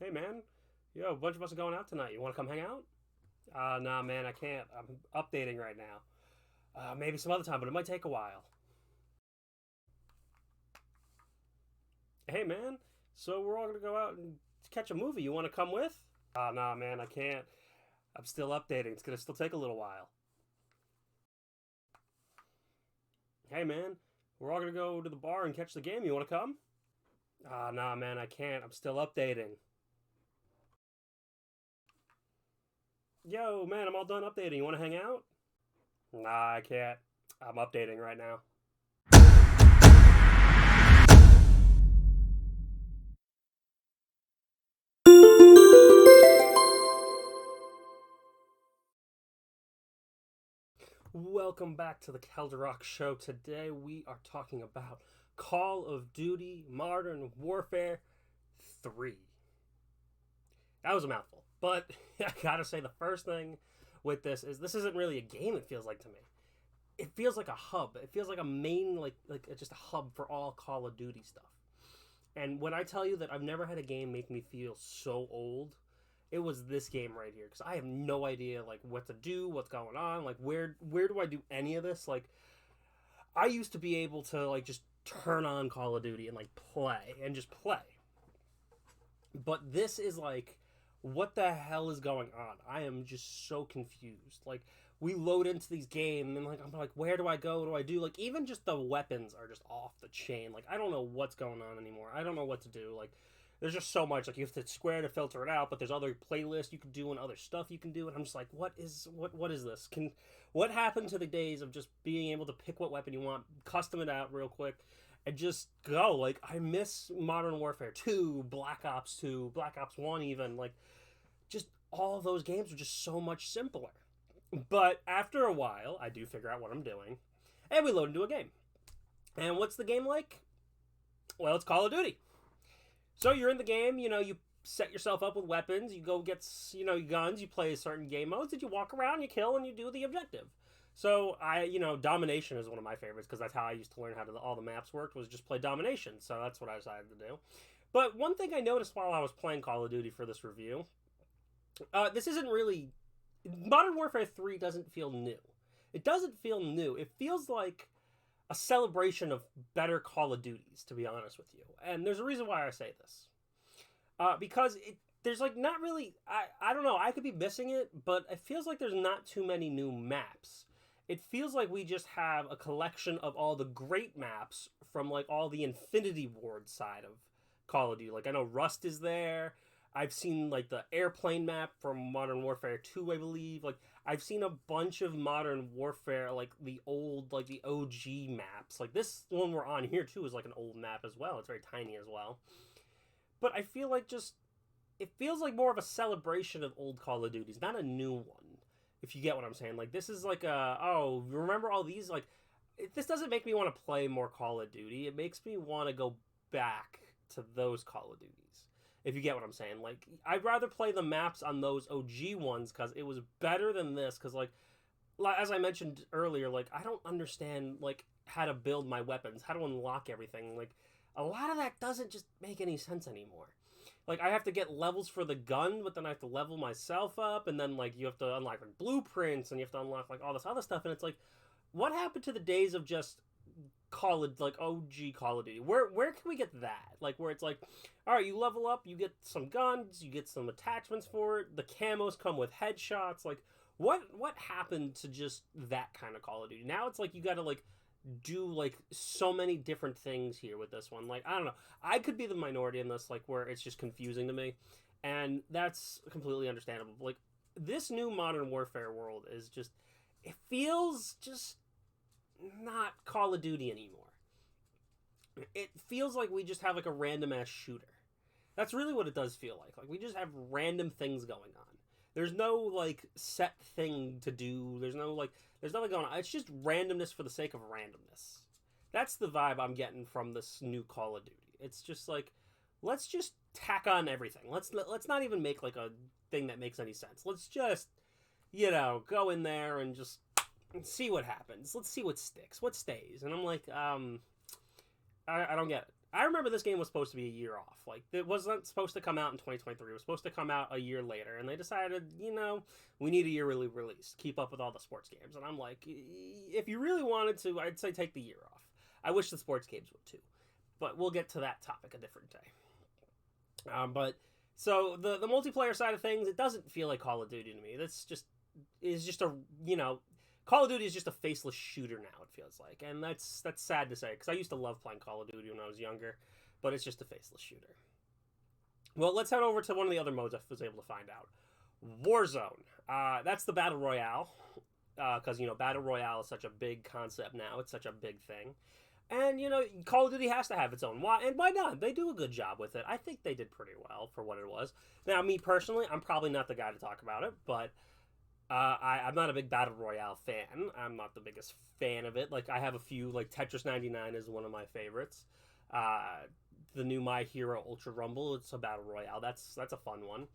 Hey man, yo, a bunch of us are going out tonight. You want to come hang out? Nah, man, I can't. I'm updating right now. Maybe some other time, but it might take a while. Hey man, so we're all gonna go out and catch a movie. You want to come with? Nah, man, I can't. I'm still updating. It's gonna still take a little while. Hey man, we're all gonna go to the bar and catch the game. You want to come? Nah, man, I can't. I'm still updating. Yo, man, I'm all done updating. You want to hang out? Nah, I can't. I'm updating right now. Welcome back to the Kelder Rock Show. Today we are talking about Call of Duty Modern Warfare 3. That was a mouthful, but I gotta say the first thing with this isn't really a game. It feels like to me. It feels like a hub. It feels like a main like just a hub for all Call of Duty stuff. And when I tell you that I've never had a game make me feel so old, it was this game right here because I have no idea like what to do, what's going on, like where do I do any of this? Like I used to be able to like just turn on Call of Duty and like play and just play. But this is like what the hell is going on? I am just so confused. Like we load into these games and like I'm like where do I go? What do I do? Like even just the weapons are just off the chain. Like I don't know what's going on anymore. I don't know what to do. Like there's just so much. Like you have to square to filter it out, but there's other playlists you can do and other stuff you can do, and I'm just like, what is this? What happened to the days of just being able to pick what weapon you want, custom it out real quick, and just go? Like I miss Modern Warfare 2, Black Ops 2, Black Ops 1 even. Like just all of those games are just so much simpler. But after a while, I do figure out what I'm doing, and we load into a game. And what's the game like? Well, it's Call of Duty. So you're in the game, you set yourself up with weapons, you go get, guns, you play certain game modes, and you walk around, you kill, and you do the objective. So domination is one of my favorites because that's how I used to learn how all the maps worked was just play domination. So that's what I decided to do. But one thing I noticed while I was playing Call of Duty for this review, this isn't really Modern Warfare 3 doesn't feel new. It doesn't feel new. It feels like a celebration of better Call of Duties, to be honest with you. And there's a reason why I say this. Because there's like not really, I don't know, I could be missing it, but it feels like there's not too many new maps. It feels like we just have a collection of all the great maps from like all the Infinity Ward side of Call of Duty. Like I know Rust is there. I've seen like the airplane map from Modern Warfare 2, I believe. Like I've seen a bunch of Modern Warfare, like the old, like the OG maps. Like this one we're on here too is like an old map as well. It's very tiny as well. But I feel like it feels like more of a celebration of old Call of Duties, not a new one. If you get what I'm saying. Like this is like remember all these? Like this doesn't make me want to play more Call of Duty. It makes me want to go back to those Call of Duties. If you get what I'm saying. Like I'd rather play the maps on those OG ones because it was better than this. Because like as I mentioned earlier, like I don't understand like how to build my weapons, how to unlock everything. Like a lot of that doesn't just make any sense anymore. Like I have to get levels for the gun, but then I have to level myself up, and then like you have to unlock like blueprints, and you have to unlock like all this other stuff, and it's like, what happened to the days of just Call of like OG Call of Duty? Where can we get that? Like where it's like, all right, you level up, you get some guns, you get some attachments for it. The camos come with headshots. Like what happened to just that kind of Call of Duty? Now it's like you got to like do like so many different things here with this one. Like I don't know. I could be the minority in this, like where it's just confusing to me, and that's completely understandable. Like this new Modern Warfare world is just it feels just not Call of Duty anymore. It feels like we just have like a random ass shooter. That's really what it does feel like. Like we just have random things going on. There's no like set thing to do. There's nothing going on. It's just randomness for the sake of randomness. That's the vibe I'm getting from this new Call of Duty. It's just like let's just tack on everything. Let's not even make like a thing that makes any sense. Let's just go in there and just see what happens. Let's see what sticks, what stays. And I'm like, I don't get it. I remember this game was supposed to be a year off. Like, it wasn't supposed to come out in 2023. It was supposed to come out a year later. And they decided, we need a yearly release. Keep up with all the sports games. And I'm like, if you really wanted to, I'd say take the year off. I wish the sports games would too. But we'll get to that topic a different day. So the multiplayer side of things, it doesn't feel like Call of Duty to me. That's just Call of Duty is just a faceless shooter now, it feels like. And that's sad to say, because I used to love playing Call of Duty when I was younger, but it's just a faceless shooter. Well, let's head over to one of the other modes I was able to find out. Warzone. That's the Battle Royale, because, Battle Royale is such a big concept now. It's such a big thing. And, Call of Duty has to have its own. And why not? They do a good job with it. I think they did pretty well for what it was. Now, me personally, I'm probably not the guy to talk about it, but I'm not a big Battle Royale fan. I'm not the biggest fan of it. Like, I have a few, like, Tetris 99 is one of my favorites. The new My Hero Ultra Rumble, it's a Battle Royale. That's a fun one.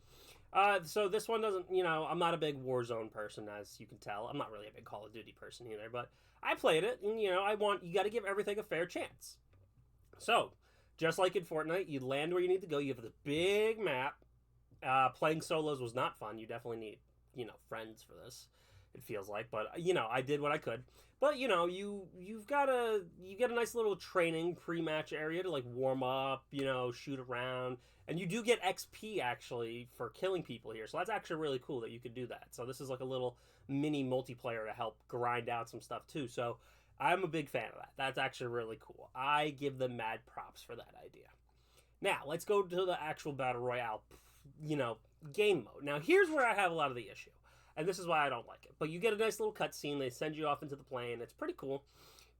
So this one doesn't, I'm not a big Warzone person, as you can tell. I'm not really a big Call of Duty person either, but I played it, and, you got to give everything a fair chance. So, just like in Fortnite, you land where you need to go. You have this big map. Playing solos was not fun. You definitely need, friends for this, it feels like. But, I did what I could. But, you get a nice little training pre-match area to, like, warm up, shoot around. And you do get XP, actually, for killing people here. So that's actually really cool that you could do that. So this is like a little mini multiplayer to help grind out some stuff, too. So I'm a big fan of that. That's actually really cool. I give them mad props for that idea. Now, let's go to the actual Battle Royale, game mode. Now, here's where I have a lot of the issue. And this is why I don't like it. But you get a nice little cutscene. They send you off into the plane. It's pretty cool.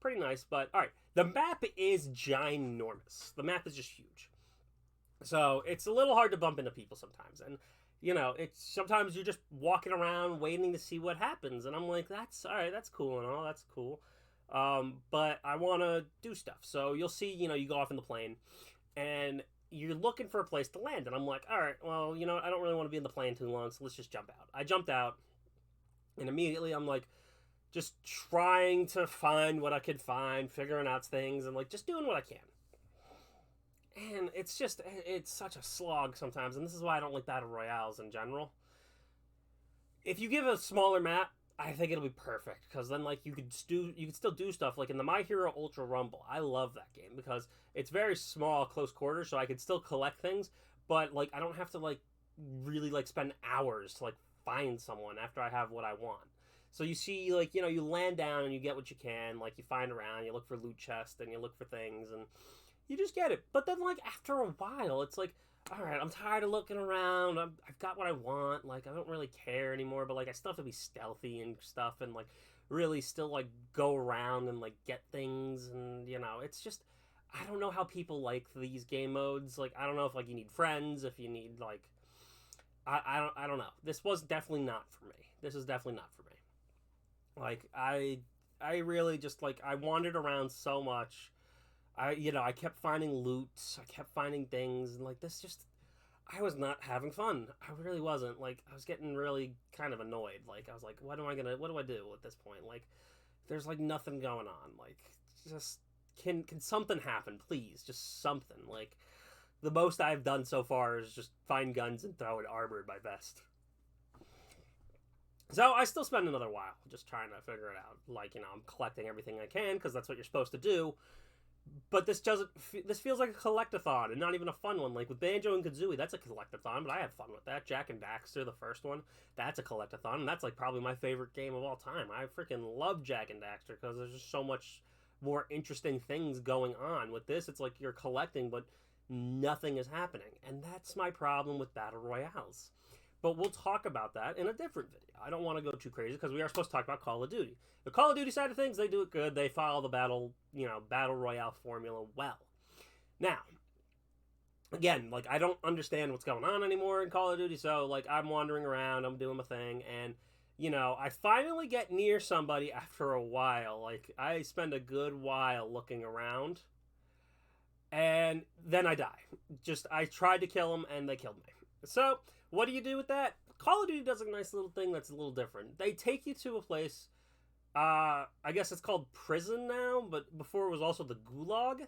Pretty nice. But, all right. The map is ginormous. The map is just huge. So it's a little hard to bump into people sometimes. And, it's sometimes you're just walking around waiting to see what happens. And I'm like, that's all right. That's cool and all. That's cool. But I want to do stuff. So you'll see, you go off in the plane and you're looking for a place to land. And I'm like, all right, well, I don't really want to be in the plane too long. So let's just jump out. I jumped out and immediately I'm like, just trying to find what I could find, figuring out things and like just doing what I can. And it's such a slog sometimes, and this is why I don't like Battle Royales in general. If you give a smaller map, I think it'll be perfect, because then, like, you could still do stuff, like in the My Hero Ultra Rumble. I love that game, because it's very small, close quarters, so I could still collect things, but, like, I don't have to, like, really, like, spend hours to, like, find someone after I have what I want. So you see, like, you land down and you get what you can, like, you find around, you look for loot chests, and you look for things, and you just get it. But then, like, after a while, it's like, all right, I'm tired of looking around. I've got what I want. Like, I don't really care anymore. But, like, I still have to be stealthy and stuff and, like, really still, like, go around and, like, get things. And, it's just, I don't know how people like these game modes. Like, I don't know if, like, you need friends, if you need, like, I don't know. This was definitely not for me. This is definitely not for me. Like, I really just, like, I wandered around so much. I kept finding loot, I kept finding things, and, like, I was not having fun. I really wasn't. Like, I was getting really kind of annoyed. Like, I was like, what do I do at this point? Like, there's, like, nothing going on. Like, just, can something happen, please? Just something. Like, the most I've done so far is just find guns and throw an armored my vest. So, I still spend another while just trying to figure it out. Like, I'm collecting everything I can, because that's what you're supposed to do. But this feels like a collectathon, and not even a fun one. Like, with Banjo and Kazooie, that's a collectathon, but I had fun with that. Jak and Daxter, the first one, that's a collectathon, and that's, like, probably my favorite game of all time. I freaking love Jak and Daxter, because there's just so much more interesting things going on. With this, it's like you're collecting, but nothing is happening. And that's my problem with Battle Royales. But we'll talk about that in a different video. I don't want to go too crazy, because we are supposed to talk about Call of Duty. The Call of Duty side of things, they do it good. They follow the Battle Royale formula well. Now, again, like, I don't understand what's going on anymore in Call of Duty, so, like, I'm wandering around, I'm doing my thing, and, I finally get near somebody after a while. Like, I spend a good while looking around, and then I die. I tried to kill them, and they killed me. So, what do you do with that? Call of Duty does a nice little thing that's a little different. They take you to a place, I guess it's called prison now, but before it was also the Gulag.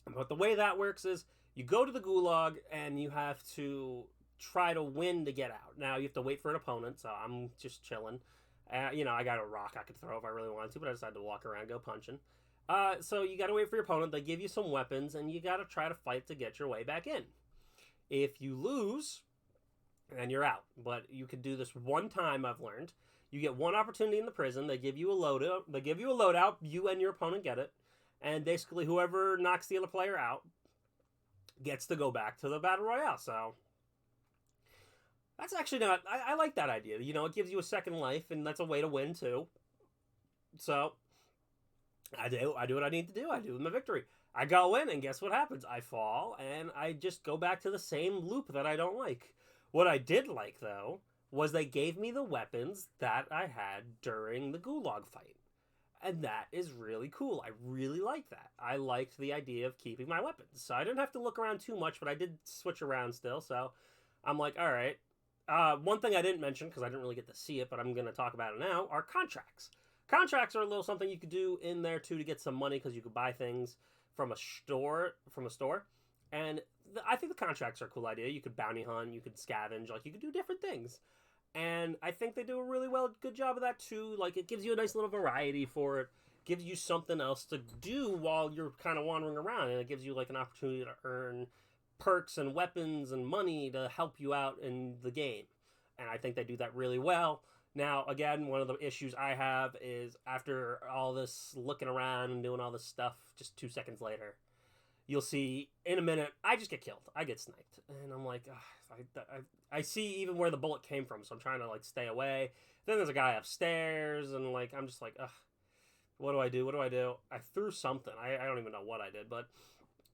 But the way that works is you go to the gulag and you have to try to win to get out. Now you have to wait for an opponent, so I'm just chilling. I got a rock I could throw if I really wanted to, but I decided to walk around, go punching. So you got to wait for your opponent. They give you some weapons, and you got to try to fight to get your way back in. If you lose, then you're out. But you could do this one time. I've learned. You get one opportunity in the prison. They give you a loadout. They give you a loadout. You and your opponent get it, and basically whoever knocks the other player out gets to go back to the battle royale. So that's actually not. I like that idea. It gives you a second life, and that's a way to win too. So I do what I need to do. I do my victory. I go in, and guess what happens? I fall, and I just go back to the same loop that I don't like. What I did like, though, was they gave me the weapons that I had during the gulag fight. And that is really cool. I really like that. I liked the idea of keeping my weapons. So I didn't have to look around too much, but I did switch around still. So I'm like, all right. One thing I didn't mention, because I didn't really get to see it, but I'm going to talk about it now, are contracts. Contracts are a little something you could do in there, too, to get some money, because you could buy things from a store. And I think the contracts are a cool idea. You could bounty hunt, you could scavenge, like you could do different things. And I think they do a really good job of that too. Like it gives you a nice little variety for it. Gives you something else to do while you're kind of wandering around, and it gives you like an opportunity to earn perks and weapons and money to help you out in the game. And I think they do that really well. Now, again, one of the issues I have is after all this looking around and doing all this stuff, just 2 seconds later, you'll see in a minute, I just get killed. I get sniped. And I'm like, I see even where the bullet came from, so I'm trying to like stay away. Then there's a guy upstairs, and like I'm just like, what do I do? What do I do? I threw something. I don't even know what I did, but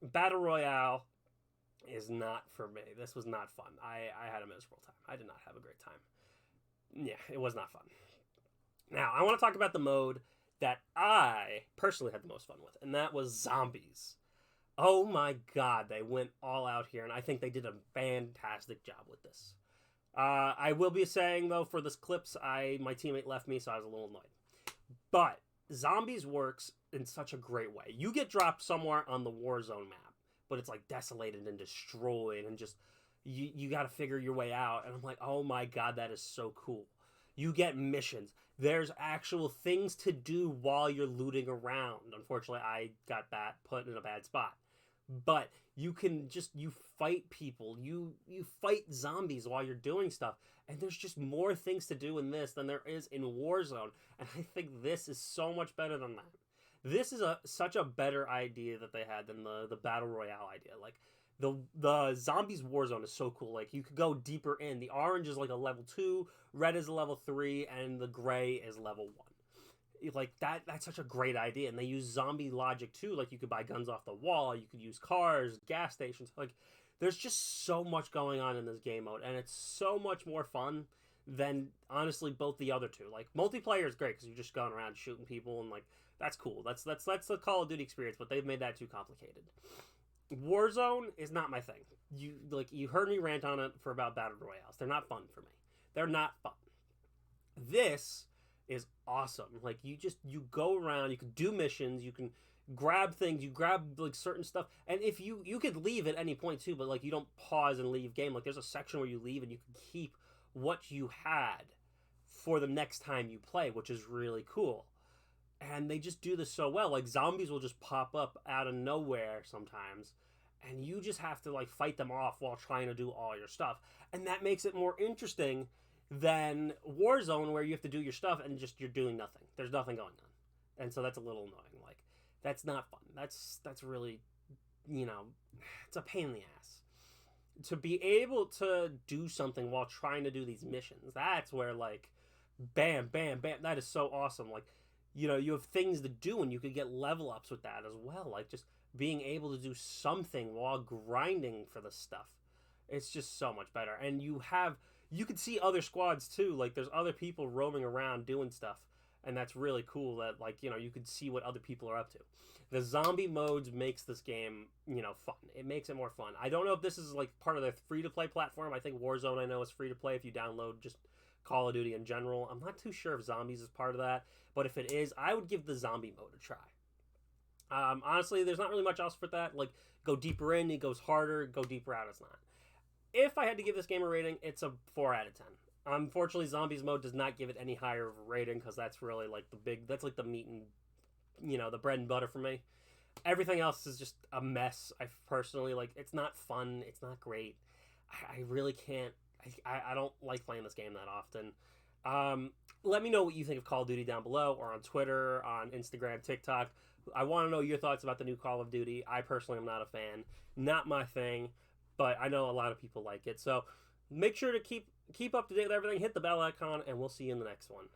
Battle Royale is not for me. This was not fun. I had a miserable time. I did not have a great time. Yeah, it was not fun. Now, I want to talk about the mode that I personally had the most fun with, and that was zombies. Oh my god, they went all out here, and I think they did a fantastic job with this. I will be saying, though, for this clips, my teammate left me, so I was a little annoyed. But zombies works in such a great way. You get dropped somewhere on the Warzone map, but it's like desolated and destroyed, and just you got to figure your way out. And I'm like, oh my god, that is so cool. You get missions. There's actual things to do while you're looting around. Unfortunately, I got put in a bad spot. But you fight people. You fight zombies while you're doing stuff. And there's just more things to do in this than there is in Warzone. And I think this is so much better than that. This is such a better idea that they had than the Battle Royale idea. Like, the Zombies Warzone is so cool. Like, you could go deeper in. The orange is like a level 2, red is a level 3, and the gray is level 1. Like, that's such a great idea. And they use zombie logic, too. Like, you could buy guns off the wall. You could use cars, gas stations. Like, there's just so much going on in this game mode. And it's so much more fun than, honestly, both the other two. Like, multiplayer is great because you're just going around shooting people. And, like, that's cool. That's the Call of Duty experience. But they've made that too complicated. Warzone is not my thing. You heard me rant on it for about Battle Royales. They're not fun for me. They're not fun. This is awesome. Like, you go around, you can do missions, you can grab things, you grab like certain stuff, and if you could leave at any point too, but like you don't pause and leave game. Like, there's a section where you leave and you can keep what you had for the next time you play, which is really cool. And they just do this so well. Like, zombies will just pop up out of nowhere sometimes, and you just have to like fight them off while trying to do all your stuff. And that makes it more interesting than Warzone, where you have to do your stuff and just you're doing nothing. There's nothing going on. And so that's a little annoying. Like, that's not fun. That's really, it's a pain in the ass. To be able to do something while trying to do these missions, that's where, like, bam, bam, bam, that is so awesome. Like, you have things to do, and you could get level ups with that as well. Like, just being able to do something while grinding for the stuff. It's just so much better. And you can see other squads too. Like, there's other people roaming around doing stuff. And that's really cool that, like, you could see what other people are up to. The zombie modes makes this game, fun. It makes it more fun. I don't know if this is, like, part of their free-to-play platform. I think Warzone, I know, is free-to-play if you download just Call of Duty in general. I'm not too sure if Zombies is part of that. But if it is, I would give the zombie mode a try. Honestly, there's not really much else for that. Like, go deeper in, it goes harder. Go deeper out, it's not. If I had to give this game a rating, it's a 4 out of 10. Unfortunately, Zombies mode does not give it any higher of a rating because that's really like that's like the meat and the bread and butter for me. Everything else is just a mess. I personally like. It's not fun. It's not great. I really can't. I don't like playing this game that often. Let me know what you think of Call of Duty down below, or on Twitter, on Instagram, TikTok. I want to know your thoughts about the new Call of Duty. I personally am not a fan. Not my thing, but I know a lot of people like it. So make sure to keep up to date with everything. Hit the bell icon, and we'll see you in the next one.